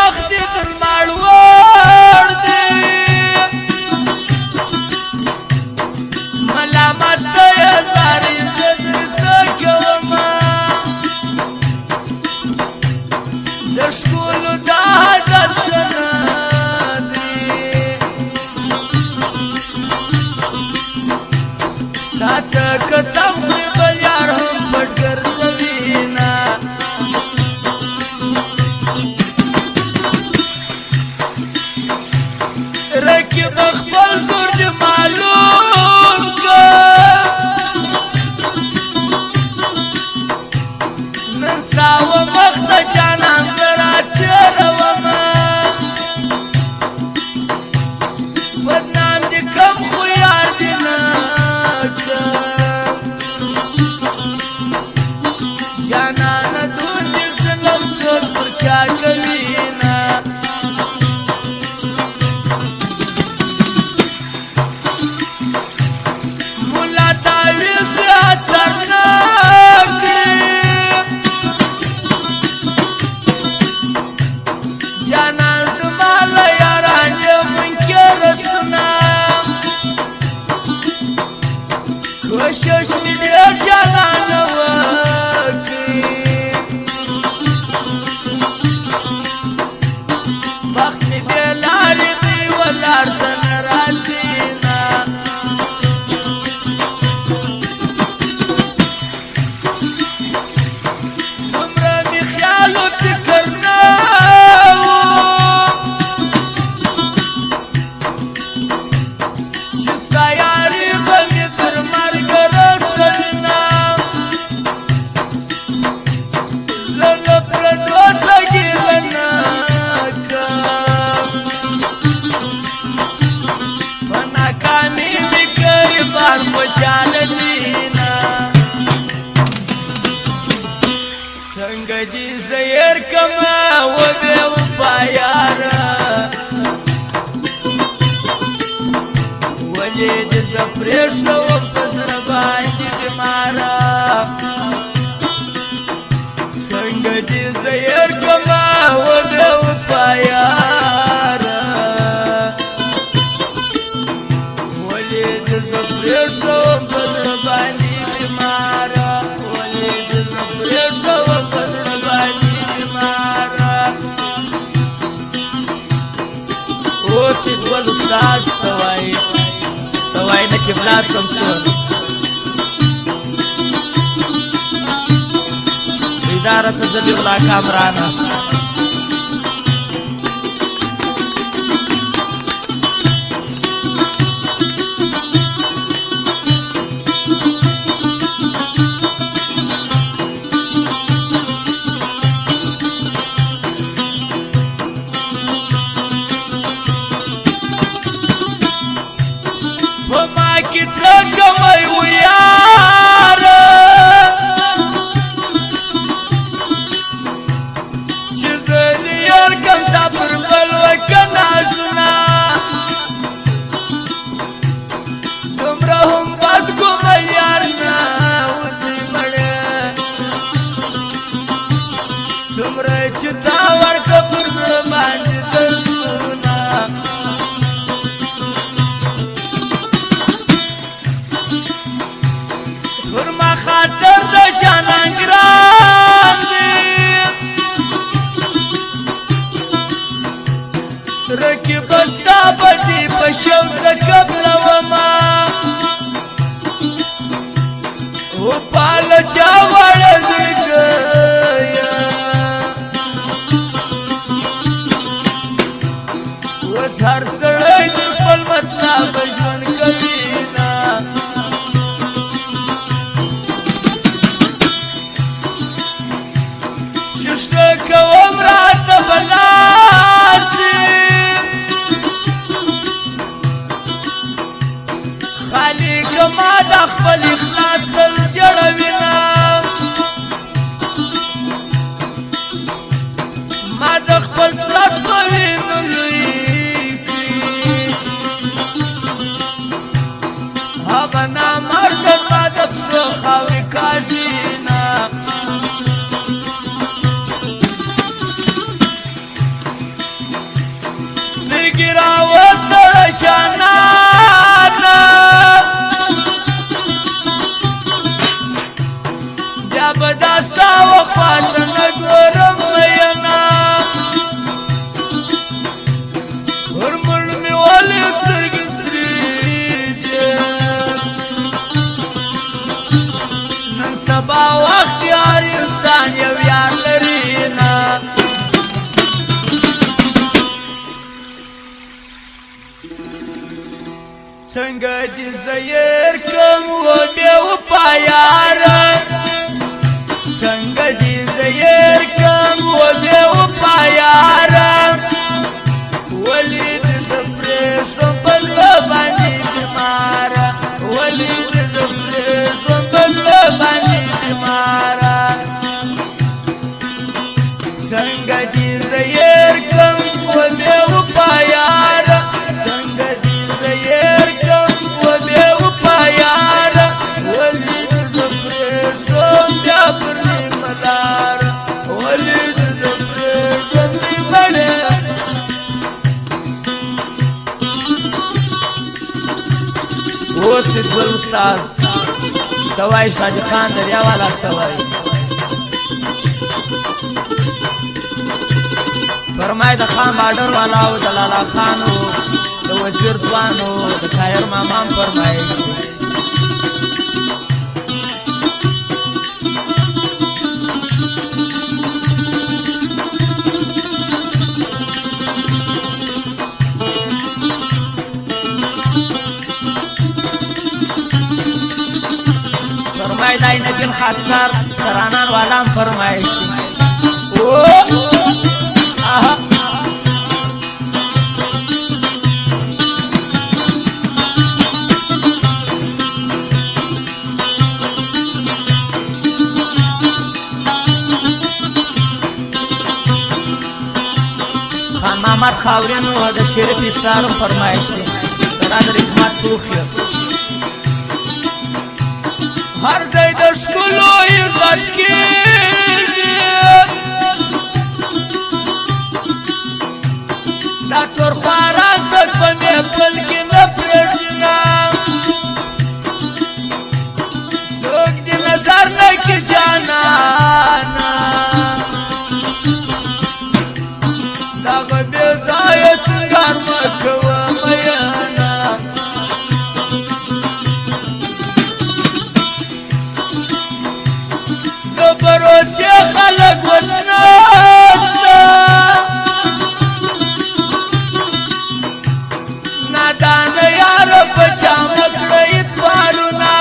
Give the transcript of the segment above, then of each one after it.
بخت در مړوړ دی ملامت دی زارې زه درته کومه د ښکلو دا درشنه دی تا ته قسم کړې بل یار هم پټ ګرځوي نه رقیب خپل زور دې معلوم کړ نن ساوه مخ ته جانان زه راتېرومه بدنام دې کم خو یار دې نه کړم جانانه دون دې ظلم څوک پر چا کوي نه ملا تعویض دې اثر نه کړي جانان زما له یاران یې منکر سنا کوشش مې ډېر جانانه وکړي وخت مې بې لارې دی ولاړ ته نه راځي نه دومره مې خیال و فکر نه و چې ستا یاري به مې تر مرګه رسوینه زه له پردو څه ګیله نه کړم په ناکامي مې ګریبان خوشحاله دي نه څنګه دې زه هېر کړمه و بې وفا یاره ولې دې زه پرېښوم په زړه باندې بیماره څنګه دې زه هېر کړمه و بې وفا یاره ولې دې زه پرېښوم په زړه باندې بیماره ولې دې زه پرېښوم په زړه باندې بیماره اوس یې ګل استاد څه وایي څه وایي نه قبله سمسور اداره ذبیح الله کامرانه په ما کې څه کمی و یاره چې زه دې یار کم تا پر بل وکه نازونه دومره هم بد ګومل یار نه وځي مړه څومره چې تا ورکه پر زړه باندې دردونه پر ما خاطر د جانان ګران دی رقیب ستا به دې په شوق زه قبلومه وپاله چا واړه زړګیه اوس هر سړی د خپل مطلب ژوند کوي نه چې ښه کوم راته بلاسي خالق ما د خپل اخلاص تل جوړوي نه څنګه دې زیر کم و بې وفا یاره څنګه دې زیر کم و بې وفا یاره ولې دې زه پرېښم په زړه باندې بیماره ولې دې زه پرېښم په زړه باندې بیماره څنګه دې زیر کم و بې وفا یاره څنګه دې زیر کم و بې وفا یاره ولې دې زه پرېښم بیا پر نیمه لاره ولې دې زه پرېښم نیمه اوس ګل استاد سوای شادي خان دریا والا سوای فرمای د خان بارډر والا او د لالا خان او د وزیر ځوان او د خیر مامام فرمای فرمای دای نبیل خاکسار سرانان والام فرمایش او خان محمد خاورین و د شریف سارم فرمایش دی برادر حکمت توخی هر ځای د ښکلو عزت کېږي دا تورخواران څوک په محفل کې نه پرېږدي نه څوک دې نظر نه کړي جانانه دغه بې ځایه سینګار مه کوه میینه د بروسې خلک اوس نسته نادانه یاره په چا مه کړه اعتبارونه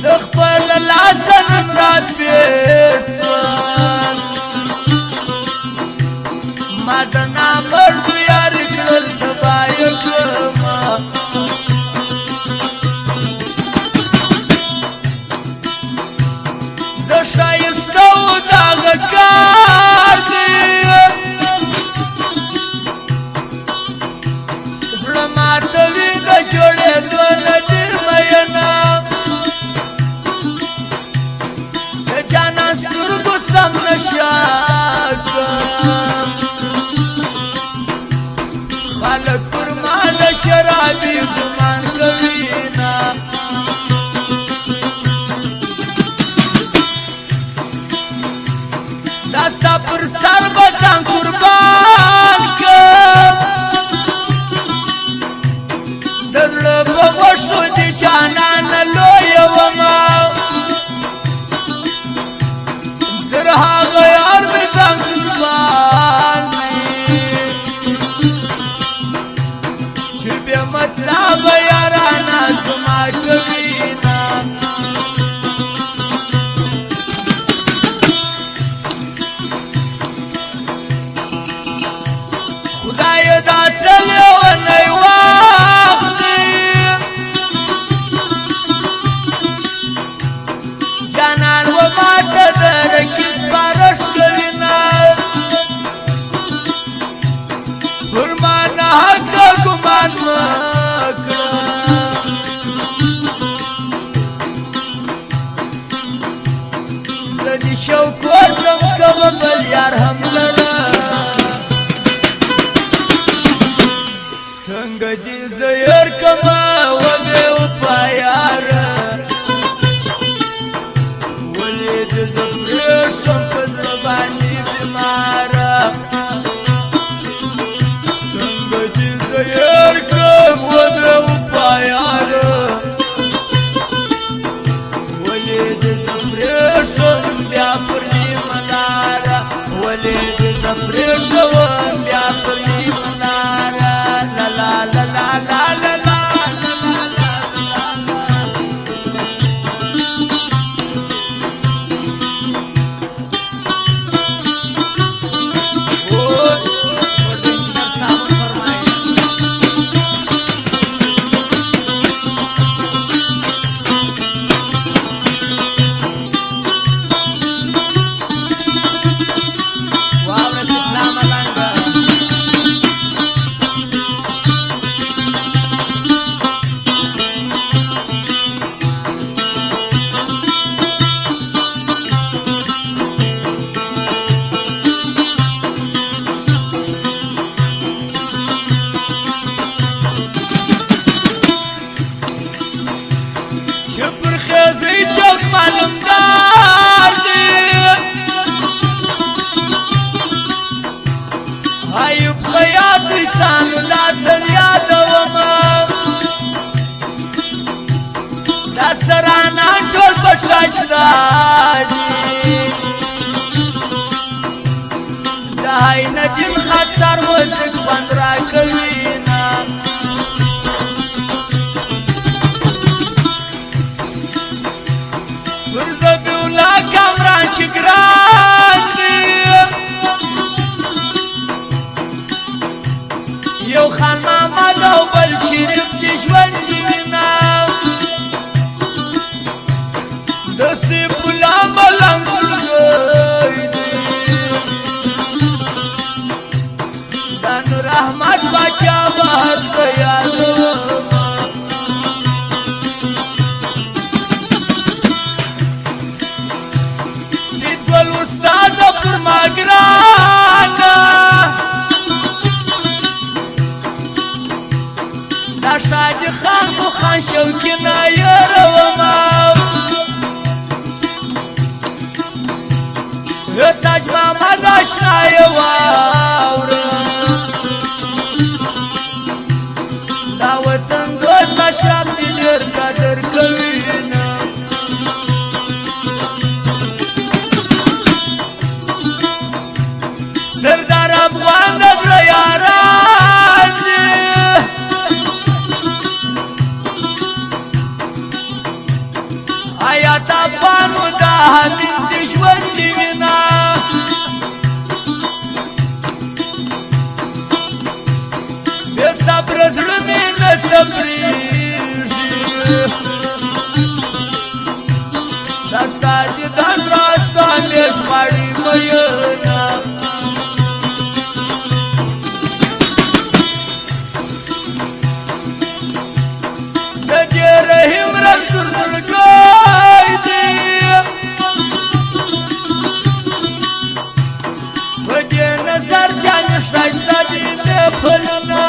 د خپل لاسه نن راتېر شوه ما د نامردو یاري کړل تباه یې کړمه د ښایستو دغه کار دی زړه ماتوي د جوړېدو نه دي میینه د جانان سترګو سم نشه کړم خلک پر ما د شرابي ګمان کوي نه دا ستا پر سر به ځان قربان کړم د زړه په غوښو د جانانه لویه ومه تر هغه یار مې ځان قربان چې بې مطلبه یارانه زما کوي نه خدای دا څه لیونی واخلي جانان و ماته د رقیب سپارښت کوي نه پر ما نه حقه ګمان مه کړه زه د شوق وسم کومه بل یار هم لره څنګه دې زیر کمه و بې وفا یاره ولې دې زه پرېښم په زړه باندې بیماره څنګه دې زیر کم و بې وفا یاره ولې دې زه پرېښم بیا پر نیمه لاره ولې دې دا سرانان ټول په ښایسته دي د عینالدین خاکسار موزیک خوند راکوي نه پر ذبیح الله کامران چې ګران دي یو خان محمد او بل شریف دي ژوند دي وینا د سیف الله ملنګ زړګی دي د نور احمد باچا بهر په یادومه سید ګل استاد پر ما ګرانه دا شادي خان خو خان شوقي نه یرومه تاج محمد اشنا یې واوره دا وطن دوست اشرف دې ډېر قدر کوي نه سردار افغان د زړه یاران دي آیات افغانو دا حمید دې ژوند دي وینا بې صبره زړه مې نه صبرېږي دا ستا دیدن راسته مې ژغواړي مینه د دې رحیم رب سور زړګی دی په دې نظر جانې ښایسته دي مې پلونه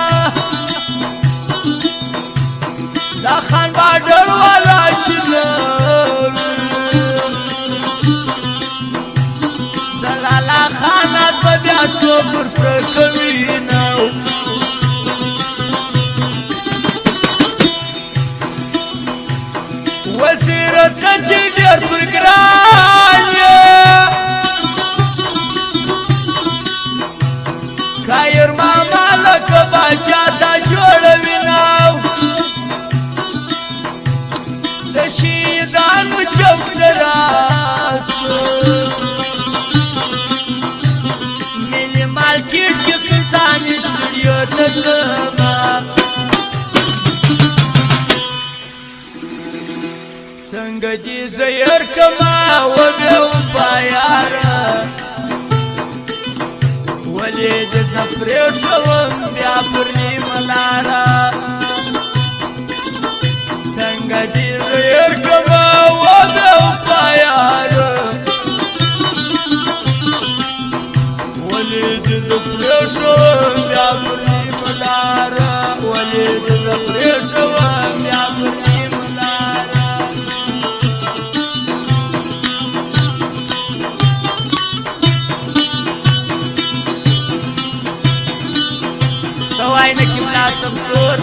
دا خان باډر والا چې نه د لالا خانات به بیا څوک ورته کوي نه وزیرت ته چې ډېر پر ګران یې خیر ماما لکه باچا ته جوړوي ناو د شهیدانو چوک ته راسو ملي مارکېټ کې سلطاني سټوډیو ته ځمه څنګه دې زه یار کما وبې وفا یاره ولې دې زه پرېښوم بیا پر نیمه لاره څنګه دې زه یار کما وبې وفا یاره ولې دې زه پرېښوم بیا پر نیمه لاره ولې دې زه پرېښوم بیا پر نیمه لاره وای نه کې ملا سمسور